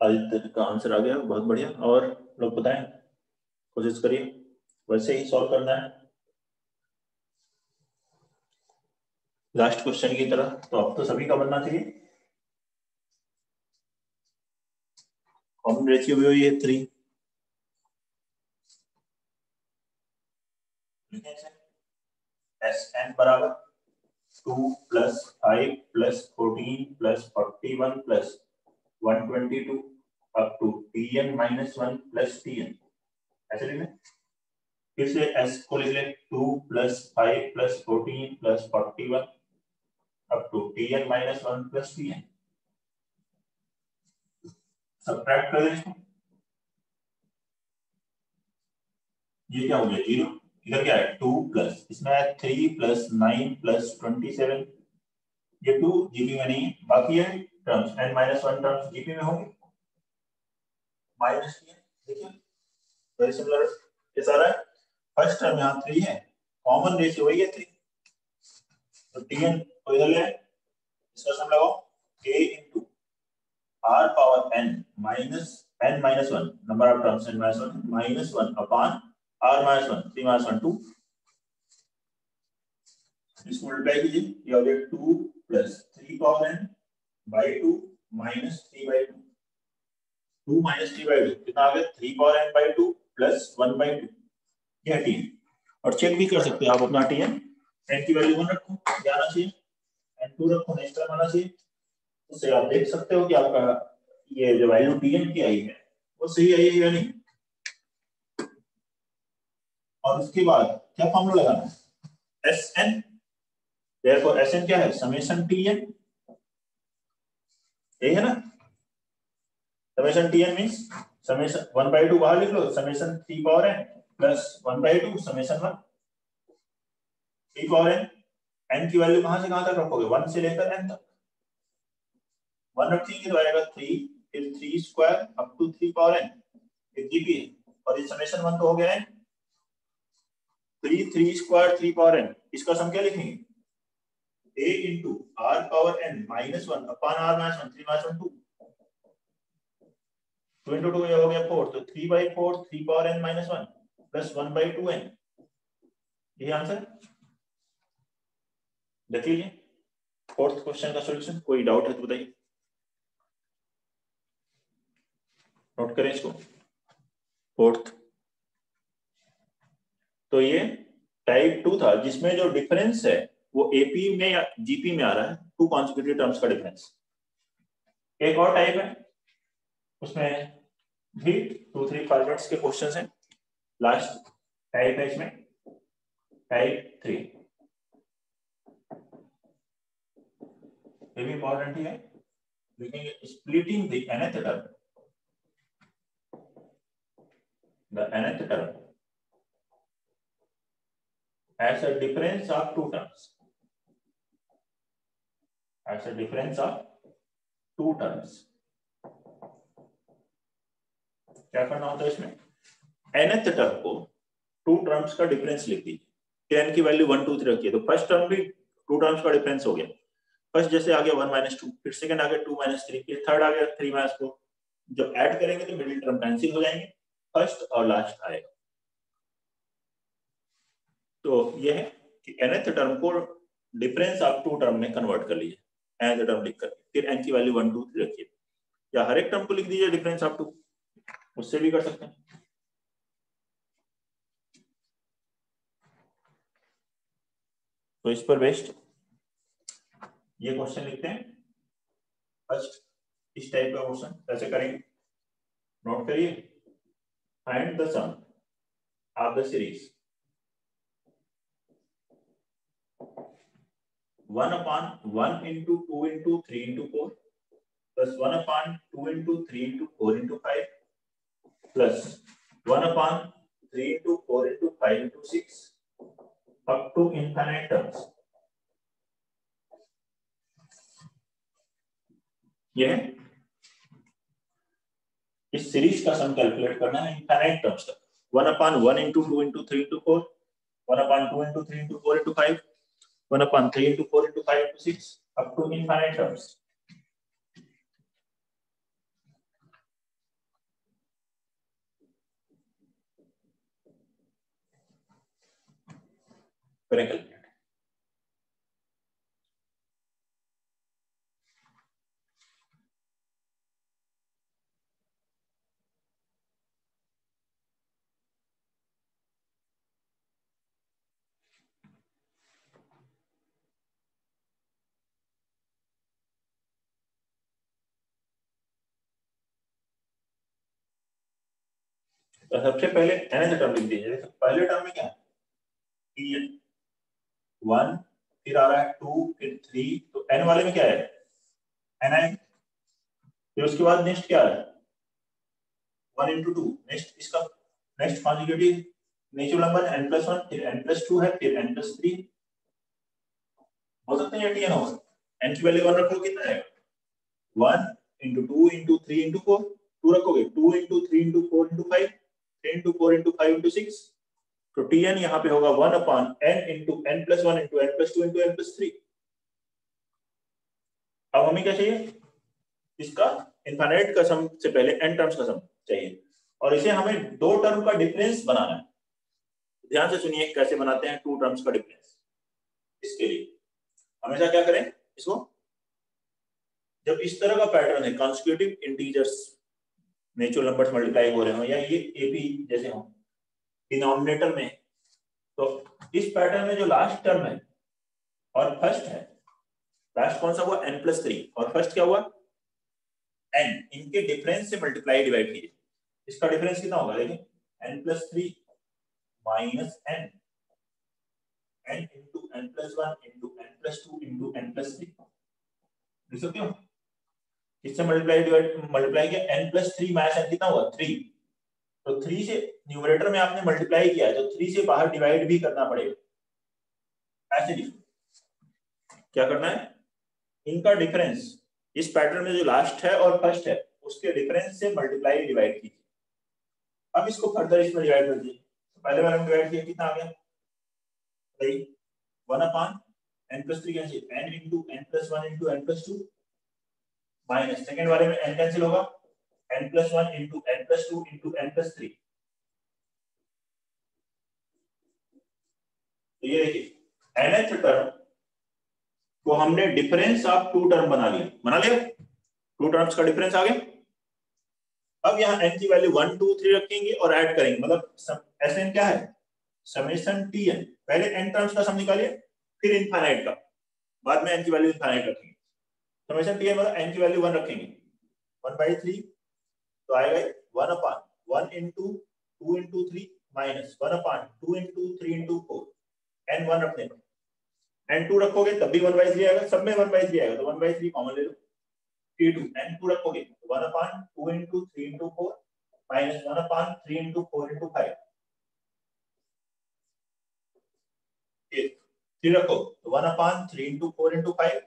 आदित्य का आंसर आ गया, बहुत बढ़िया. और लोग बताएं, कोशिश करिए वैसे ही सॉल्व करना है लास्ट क्वेश्चन की तरह. तो अब तो सभी का बनना चाहिए. कॉमन रेशियो भी हुई है 3. Sn बराबर 2 + 5 + 14 + 41 + 122 अप टू Tn - 1 + Tn. ऐसे लिखें. फिर से S को लिख ले 2 + 5 + 14 + 41 up to Tn - 1 + Tn. Subtract कर दें. ये क्या हो गया 0. इधर क्या है 2 प्लस, इसमें है 3 + 9 + 27. ये 2 जीबी में नहीं है, बाकी है टर्म्स n - 1 टर्म्स जीबी में होंगे. माइनस देखिए वेरी सिमिलर ये सारा है. फर्स्ट टर्म यहाँ 3 है, कॉमन रेशियो वही है 3. तो Tn को इधर ले, इसका सम लगाओ k * r power n minus n - 1 number of terms n - 1 minus 1 upon r - 1 3 - 1 2. इसको मल्टीप्लाई कीजिए. ये हो गया 2 + 3 power n by 2 minus 3 by 2. 2 minus 3 by 2 कितना आ गया 3 power n by 2 plus 1 by 2. यह Tn. और चेक भी कर सकते हैं आप अपना Tn. n की वैल्यू 1 रखो, जाना चाहिए. n2 रखो, नेक्स्ट टर्म आना चाहिए. उससे आप देख सकते हो कि आपका ये जो वैल्यू Tn की आई है वो सही आई है या नहीं. और उसके बाद क्या फॉर्मूला लगाना है, Sn. देखो Sn क्या है, समेशन Tn. यही है ना. Summation Tn means summation 1 by 2 बाहर लिख लो, summation 3 power n plus 1 by 2 summation 1 3 power n. n की वैल्यू कहां से कहां तक रखोगे, 1 से लेकर n तक. 1 रखेंगे तो आएगा 3, फिर 3 square up to 3 power n फिर जीपी. और ये समेशन 1 तो हो गया n. 3 स्क्वायर 3 पावर n, इसका सम क्या लिखेंगे, a into r power n minus 1 upon r minus 1 3 minus 1 2. 2 into 2 ये हो गया 4. तो 3 by 4 3 power n minus 1 plus 1 by 2n. ये आंसर देख लीजिए. फोर्थ क्वेश्चन का सॉल्यूशन. कोई डाउट है तो बताइए, नोट करें इसको. फोर्थ तो ये टाइप 2 था, जिसमें जो डिफरेंस है वो एपी में या जीपी में आ रहा है. 2 कॉन्सेक्यूटिव टर्म्स का डिफरेंस. एक और टाइप है, उसमें भी 2-3 फॉर्मेट्स के क्वेश्चंस हैं. लास्ट टाइप है इसमें टाइप 3. ये भी इंपॉर्टेंट ही है. देखेंगे splitting the nth term. The nth term has a difference of 2 terms. Has a difference of two terms. क्या करना होता है इसमें, nth टर्म को टू टर्म्स का डिफरेंस लिख दीजिए, फिर n की वैल्यू 1 2 3 रखिए, तो फर्स्ट टर्म भी टू टर्म्स का डिफरेंस हो गया। फर्स्ट जैसे आ गया 1 - 2, फिर सेकंड आ गया 2 - 3, फिर थर्ड आ गया 3 - 4। जब ऐड करेंगे तो मिडिल टर्म कैंसिल हो जाएंगे, फर्स्ट और लास्ट आएगा। तो ये है कि nth टर्म को डिफरेंस आप टू टर्म में कन्वर्ट कर लीजिए, nth टर्म लिख करके, फिर n की वैल्यू 1 2 3 रखिए, या हर एक टर्म को लिख दीजिए डिफरेंस आप टू, उससे भी कर सकते हैं। तो इस पर बेस्ड ये क्वेश्चन लिखते हैं। फर्स्ट इस टाइप का क्वेश्चन कैसे करेंगे, नोट करिए। Find the sum of the series 1/1 into 2 into 3 into 4 plus 1/2 into 3 into 4 into 5 plus 1/3 into 4 into 5 into 6 up to infinite terms। ये है इस सीरीज का सम कैलकुलेट करना है इनफाइनाइट टर्म्स तक। 1/1 into 2 into 3 into 4, 1/2 into 3 into 4 into 5, 1/3 into 4 into 5 into 6 up to infinite terms। करें calculate. तो सबसे पहले nth टर्म लिख दीजिए। पहले टर्म में क्या है, tn 1, फिर आ रहा है 2, फिर 3, तो n वाले में क्या है ni, फिर उसके बाद नेक्स्ट क्या है 1 into 2, नेक्स्ट इसका next conjugative natural number n+1, फिर n+2 है, फिर n+3 हो सकते हैं, tn होगा। n की वैल्यू 1 रखो कितना आएगा 1 into 2 into 3 into 4, 2 रखोगे 2 into 3 into 4 into 5, 3 into 4 into 5 into 6, तो tn यहाँ पे होगा 1/n into n+1 into n+2 into n+3। अब हमें क्या चाहिए, इसका इनफाइनाइट का सम से पहले n टर्म्स का सम चाहिए, और इसे हमें दो टर्म का डिफरेंस बनाना है। ध्यान से सुनिए कैसे बनाते हैं टू टर्म्स का डिफरेंस। इसके लिए हमेशा क्या करें, इसको जब इस तरह का पैटर्न है consecutive integers natural numbers multiply हो रहे हो, या ये एपी जैसे हो डिनोमिनेटर में, तो इस पैटर्न में जो लास्ट टर्म है और फर्स्ट है, लास्ट कौन सा हुआ n+3 और फर्स्ट क्या हुआ n, इनके डिफरेंस से मल्टीप्लाई डिवाइड कीजिए। इसका डिफरेंस कितना होगा देखिए, n+3 minus n into n+1 into n+2 into n+3, देख सकते हो इससे मल्टीप्लाई किया n+3 माइनस n कितना हुआ 3, तो 3 से न्यूमरेटर में आपने मल्टीप्लाई किया है, तो 3 से बाहर डिवाइड भी करना पड़ेगा। ऐसे लिखो, क्या करना है, इनका डिफरेंस इस पैटर्न में जो लास्ट है और फर्स्ट है उसके डिफरेंस से मल्टीप्लाई डिवाइड कीजिए। अब इसको फर्दर इसमें डिवाइड कर दीजिए, तो पहले वाले में डिवाइड किया कितना आ गया भाई 1/n+3 cancel, n into n+1 into n+2 minus second वाले में n कैंसिल होगा n+1 into n+2 into n+3। तो ये देखिए nth टर्म को हमने डिफरेंस ऑफ टू टर्म बना लिया, टू टर्म्स का डिफरेंस आ गया। अब यहाँ n की वैल्यू 1 2 3 रखेंगे और ऐड करेंगे, मतलब Sn क्या है समेशन tn, पहले n टर्म्स का सम निकालिए फिर इनफाइनाइट का, बाद में n की वैल्यू इनफाइनाइट रखेंगे। समेशन tn मतलब n की वैल्यू 1 रखेंगे 1/3, तो आएगा 1/1 into 2 into 3 minus 1/2 into 3 into 4, n 1 रखने को, n 2 रखोगे तब भी 1/3 आएगा, सब में 1/3 आएगा, तो 1/3 कॉमन ले लो, t2 n 2 रखोगे 1/2 into 3 into 4 minus 1/3 into 4 into 5, ये 3 रखो तो 1/3 into 4 into 5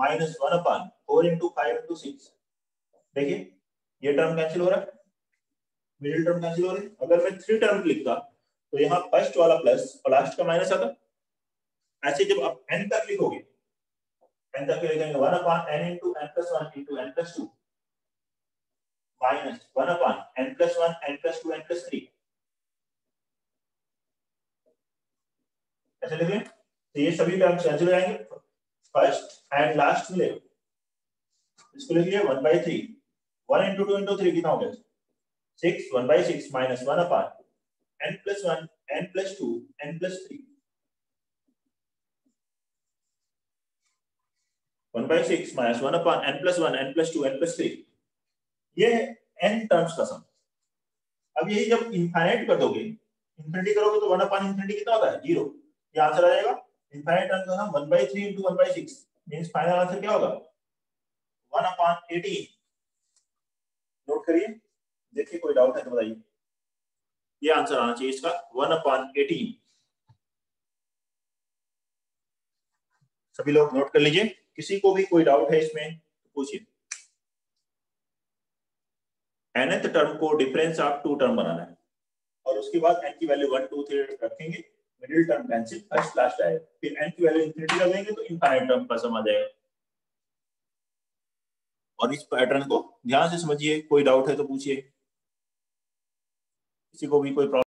minus 1/4 into 5 into 6। देखिए ये टर्म कैंसिल हो रहा है, मिडिल टर्म कैंसिल हो रही है। अगर मैं 3 टर्म लिखता तो यहाँ फर्स्ट वाला प्लस और लास्ट का माइनस आता। ऐसे जब आप n तक लिखोगे, n तक लिखेंगे 1/n into n plus 1 into n plus 2 minus 1/n plus 1 n plus 2 n plus 3। ऐसे लिखें तो ये सभी टर्म्स कैंसिल हो जाएंगे, फर्स्ट एंड लास्ट मिलेगा। इसको लिखिए 1/3, 1 इंटू 2 इंटू 3 कितना हो गया 6, 1/6 minus 1/n plus 1 n plus 2 n plus 3, 1/6 minus 1/n plus 1 n plus 2 n plus 3। ये है n टर्म्स का सम। अब यही जब इनफाइनाइट कर दोगे, इनफिनिटी करोगे तो 1/∞ कितना होता है 0। ये आंसर आ जाएगा। इनफाइनाइट टर्म्स का सम 1/3 इंटू 1/6 मींस फाइनल आंसर क्या होगा 1/18। नोट करिए, देखिए कोई डाउट है तो बताइए। ये आंसर आना चाहिए इसका 1/18। सभी लोग नोट कर लीजिए, किसी को भी कोई डाउट है इसमें तो पूछिए। nth टर्म को डिफरेंस ऑफ 2 टर्म बनाना है और उसके बाद n की वैल्यू 1 2 3 रखेंगे, middle term cancel, first last आएगा, फिर n की वैल्यू इंफिनिटी कर देंगे तो इनफाइनाइट टर्म का सम आ जाएगा। और इस पैटर्न को ध्यान से समझिए, कोई डाउट है तो पूछिए, किसी को भी कोई प्रॉब्लम